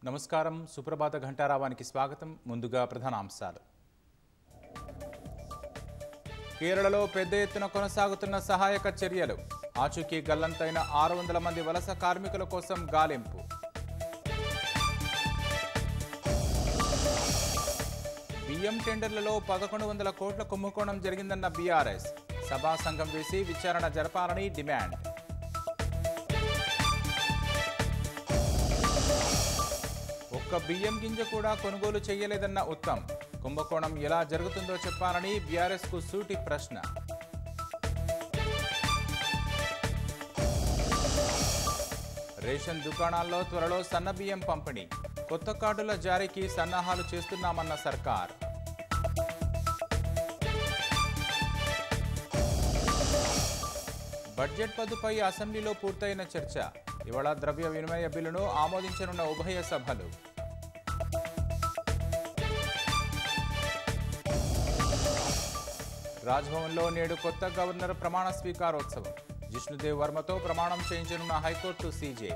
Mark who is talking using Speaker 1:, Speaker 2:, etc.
Speaker 1: నమస్కారం సుప్రభాత ఘంటారావానికి స్వాగతం. ముందుగా ప్రధానాంశాలు. కేరళలో పెద్ద ఎత్తున కొనసాగుతున్న సహాయక చర్యలు. ఆచూకీ గల్లంతైన 600 మంది వలస కార్మికుల కోసం గాలింపు. బియ్యం టెండర్లలో 1100 కోట్ల కుంభకోణం జరిగిందన్న బీఆర్ఎస్. సభా సంఘం వేసి విచారణ జరపాలని డిమాండ్. ఒక్క బియ్యం గింజ కూడా కొనుగోలు చేయలేదన్న ఉత్తమ్. కుంభకోణం ఎలా జరుగుతుందో చెప్పాలని బీఆర్ఎస్కు సూటి ప్రశ్న. రేషన్ దుకాణాల్లో త్వరలో సన్న బియ్యం పంపిణీ. కొత్త కార్డుల జారీకి సన్నాహాలు చేస్తున్నామన్న సర్కార్. బడ్జెట్ పదుపై అసెంబ్లీలో పూర్తయిన చర్చ. ఇవాళ ద్రవ్య వినిమయ బిల్లును ఆమోదించనున్న ఉభయ సభలు. రాజ్భవన్లో నేడు కొత్త గవర్నర్ ప్రమాణ స్వీకారోత్సవం. జిష్ణుదేవ్ వర్మతో ప్రమాణం చేయించనున్న హైకోర్టు సీజే.